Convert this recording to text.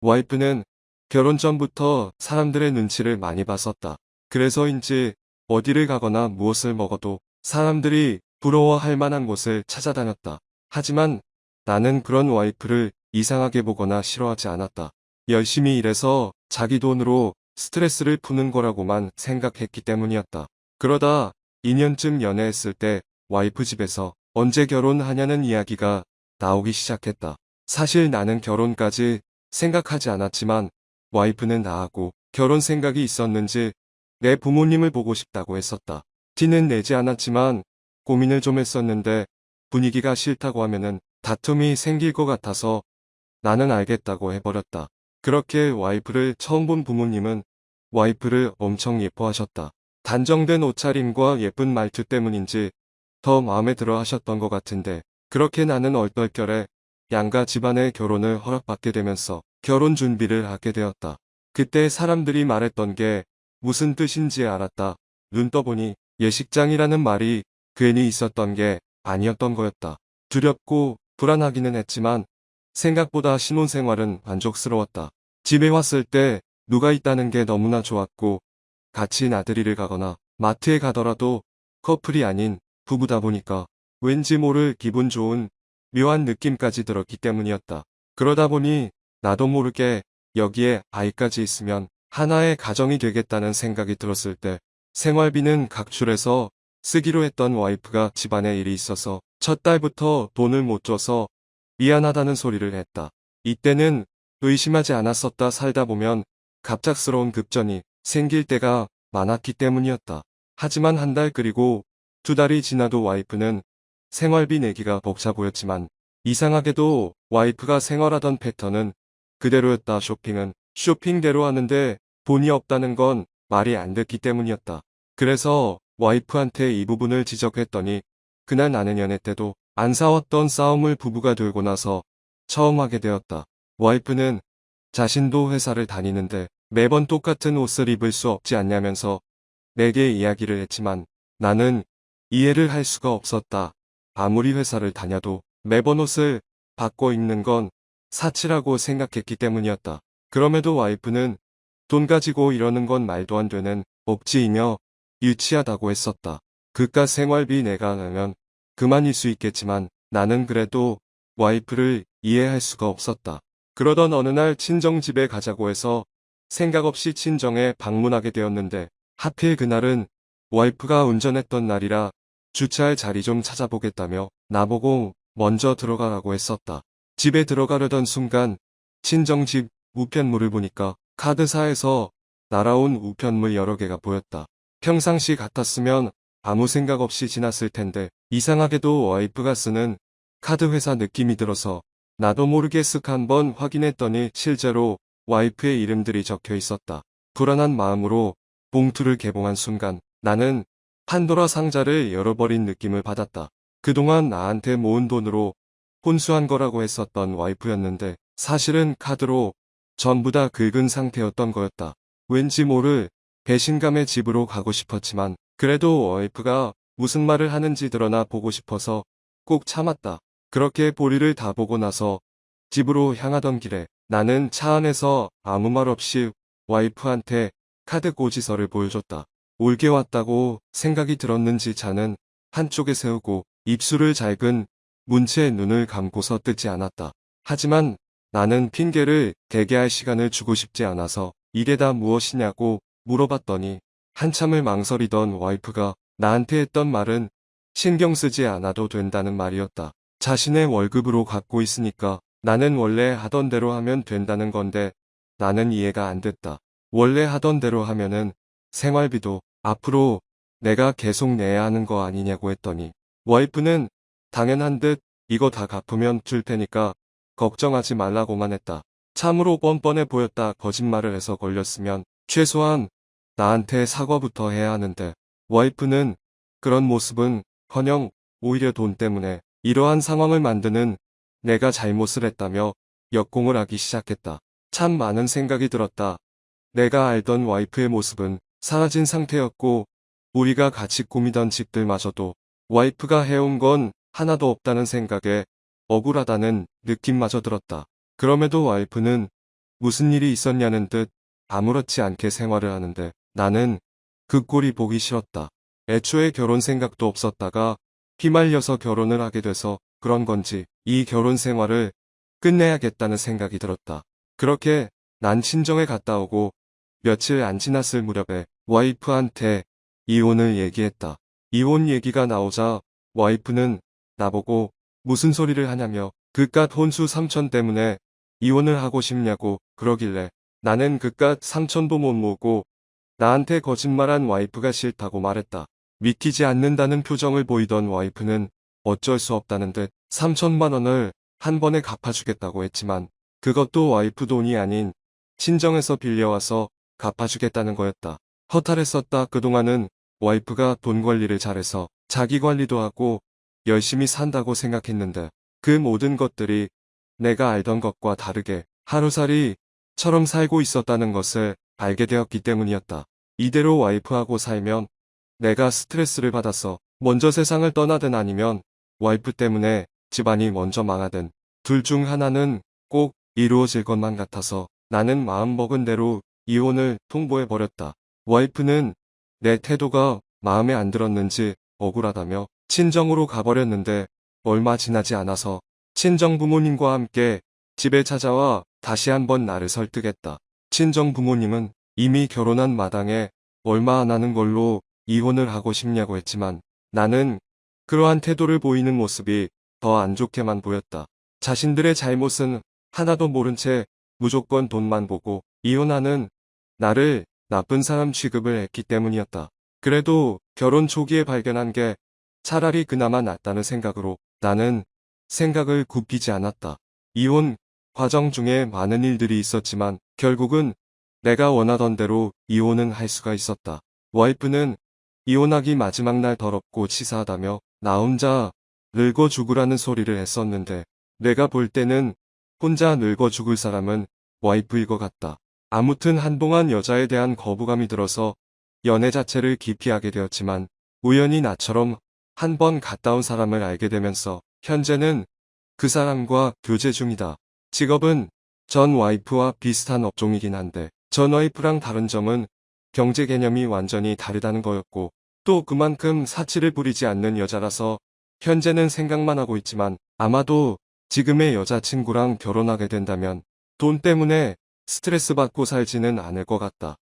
와이프는 결혼 전부터 사람들의 눈치를 많이 봤었다. 그래서인지 어디를 가거나 무엇을 먹어도 사람들이 부러워할 만한 곳을 찾아다녔다. 하지만 나는 그런 와이프를 이상하게 보거나 싫어하지 않았다. 열심히 일해서 자기 돈으로 스트레스를 푸는 거라고만 생각했기 때문이었다. 그러다 2년쯤 연애했을 때 와이프 집에서 언제 결혼하냐는 이야기가 나오기 시작했다. 사실 나는 결혼까지 생각하지 않았지만 와이프는 나하고 결혼 생각이 있었는지 내 부모님을 보고 싶다고 했었다. 티는 내지 않았지만 고민을 좀 했었는데 분위기가 싫다고 하면은 다툼이 생길 것 같아서 나는 알겠다고 해버렸다. 그렇게 와이프를 처음 본 부모님은 와이프를 엄청 예뻐하셨다. 단정된 옷차림과 예쁜 말투 때문인지 더 마음에 들어 하셨던 것 같은데 그렇게 나는 얼떨결에 양가 집안의 결혼을 허락받게 되면서 결혼 준비를 하게 되었다. 그때 사람들이 말했던 게 무슨 뜻인지 알았다. 눈 떠보니 예식장이라는 말이 괜히 있었던 게 아니었던 거였다. 두렵고 불안하기는 했지만 생각보다 신혼생활은 만족스러웠다. 집에 왔을 때 누가 있다는 게 너무나 좋았고 같이 나들이를 가거나 마트에 가더라도 커플이 아닌 부부다 보니까 왠지 모를 기분 좋은 묘한 느낌까지 들었기 때문이었다. 그러다 보니 나도 모르게 여기에 아이까지 있으면 하나의 가정이 되겠다는 생각이 들었을 때 생활비는 각출해서 쓰기로 했던 와이프가 집안에 일이 있어서 첫 달부터 돈을 못 줘서 미안하다는 소리를 했다. 이때는 의심하지 않았었다. 살다 보면 갑작스러운 급전이 생길 때가 많았기 때문이었다. 하지만 한 달 그리고 두 달이 지나도 와이프는 생활비 내기가 벅차 보였지만 이상하게도 와이프가 생활하던 패턴은 그대로였다. 쇼핑은 쇼핑대로 하는데 돈이 없다는 건 말이 안 됐기 때문이었다. 그래서 와이프한테 이 부분을 지적했더니 그날 나는 연애 때도 안 싸웠던 싸움을 부부가 되고 나서 처음 하게 되었다. 와이프는 자신도 회사를 다니는데 매번 똑같은 옷을 입을 수 없지 않냐면서 내게 이야기를 했지만 나는 이해를 할 수가 없었다. 아무리 회사를 다녀도 매번 옷을 바꿔 입는 건 사치라고 생각했기 때문이었다. 그럼에도 와이프는 돈 가지고 이러는 건 말도 안 되는 억지이며 유치하다고 했었다. 그깟 생활비 내가 내면 그만일 수 있겠지만 나는 그래도 와이프를 이해할 수가 없었다. 그러던 어느 날 친정집에 가자고 해서 생각 없이 친정에 방문하게 되었는데 하필 그날은 와이프가 운전했던 날이라 주차할 자리 좀 찾아보겠다며 나보고 먼저 들어가라고 했었다. 집에 들어가려던 순간 친정집 우편물을 보니까 카드사에서 날아온 우편물 여러 개가 보였다. 평상시 같았으면 아무 생각 없이 지났을 텐데 이상하게도 와이프가 쓰는 카드 회사 느낌이 들어서 나도 모르게 쓱 한번 확인했더니 실제로 와이프의 이름들이 적혀 있었다. 불안한 마음으로 봉투를 개봉한 순간 나는 판도라 상자를 열어버린 느낌을 받았다. 그동안 나한테 모은 돈으로 혼수한 거라고 했었던 와이프였는데 사실은 카드로 전부 다 긁은 상태였던 거였다. 왠지 모를 배신감에 집으로 가고 싶었지만 그래도 와이프가 무슨 말을 하는지 드러나 보고 싶어서 꼭 참았다. 그렇게 볼일을 다 보고 나서 집으로 향하던 길에 나는 차 안에서 아무 말 없이 와이프한테 카드 고지서를 보여줬다. 올게 왔다고 생각이 들었는지 차는 한쪽에 세우고 입술을 잘근 문채에 눈을 감고서 뜨지 않았다. 하지만 나는 핑계를 대게 할 시간을 주고 싶지 않아서 이게 다 무엇이냐고 물어봤더니 한참을 망설이던 와이프가 나한테 했던 말은 신경 쓰지 않아도 된다는 말이었다. 자신의 월급으로 갖고 있으니까 나는 원래 하던 대로 하면 된다는 건데 나는 이해가 안 됐다. 원래 하던 대로 하면은 생활비도 앞으로 내가 계속 내야 하는 거 아니냐고 했더니 와이프는 당연한 듯 이거 다 갚으면 줄 테니까 걱정하지 말라고만 했다. 참으로 뻔뻔해 보였다. 거짓말을 해서 걸렸으면 최소한 나한테 사과부터 해야 하는데 와이프는 그런 모습은커녕 오히려 돈 때문에 이러한 상황을 만드는 내가 잘못을 했다며 역공을 하기 시작했다. 참 많은 생각이 들었다. 내가 알던 와이프의 모습은 사라진 상태였고 우리가 같이 꾸미던 집들마저도 와이프가 해온 건 하나도 없다는 생각에 억울하다는 느낌마저 들었다. 그럼에도 와이프는 무슨 일이 있었냐는 듯 아무렇지 않게 생활을 하는데 나는 그 꼴이 보기 싫었다. 애초에 결혼 생각도 없었다가 휘말려서 결혼을 하게 돼서 그런 건지 이 결혼 생활을 끝내야겠다는 생각이 들었다. 그렇게 난 친정에 갔다 오고 며칠 안 지났을 무렵에 와이프한테 이혼을 얘기했다. 이혼 얘기가 나오자 와이프는 나보고 무슨 소리를 하냐며 그깟 혼수 3천 때문에 이혼을 하고 싶냐고 그러길래 나는 그깟 3천도 못 모으고 나한테 거짓말한 와이프가 싫다고 말했다. 믿기지 않는다는 표정을 보이던 와이프는 어쩔 수 없다는 듯 3천만 원을 한 번에 갚아주겠다고 했지만 그것도 와이프 돈이 아닌 친정에서 빌려와서 갚아주겠다는 거였다. 허탈했었다. 그동안은 와이프가 돈 관리를 잘해서 자기 관리도 하고 열심히 산다고 생각했는데 그 모든 것들이 내가 알던 것과 다르게 하루살이처럼 살고 있었다는 것을 알게 되었기 때문이었다. 이대로 와이프하고 살면 내가 스트레스를 받아서 먼저 세상을 떠나든 아니면 와이프 때문에 집안이 먼저 망하든 둘 중 하나는 꼭 이루어질 것만 같아서 나는 마음먹은 대로 이혼을 통보해버렸다. 와이프는 내 태도가 마음에 안 들었는지 억울하다며 친정으로 가버렸는데 얼마 지나지 않아서 친정 부모님과 함께 집에 찾아와 다시 한번 나를 설득했다. 친정 부모님은 이미 결혼한 마당에 얼마 안 하는 걸로 이혼을 하고 싶냐고 했지만 나는 그러한 태도를 보이는 모습이 더 안 좋게만 보였다. 자신들의 잘못은 하나도 모른 채 무조건 돈만 보고 이혼하는 나를 나쁜 사람 취급을 했기 때문이었다. 그래도 결혼 초기에 발견한 게 차라리 그나마 낫다는 생각으로 나는 생각을 굽히지 않았다. 이혼 과정 중에 많은 일들이 있었지만 결국은 내가 원하던 대로 이혼은 할 수가 있었다. 와이프는 이혼하기 마지막 날 더럽고 치사하다며 나 혼자 늙어 죽으라는 소리를 했었는데 내가 볼 때는 혼자 늙어 죽을 사람은 와이프일 것 같다. 아무튼 한동안 여자에 대한 거부감이 들어서 연애 자체를 기피하게 되었지만 우연히 나처럼 한 번 갔다 온 사람을 알게 되면서 현재는 그 사람과 교제 중이다. 직업은 전 와이프와 비슷한 업종이긴 한데 전 와이프랑 다른 점은 경제 개념이 완전히 다르다는 거였고 또 그만큼 사치를 부리지 않는 여자라서 현재는 생각만 하고 있지만 아마도 지금의 여자친구랑 결혼하게 된다면 돈 때문에 스트레스 받고 살지는 않을 것 같다.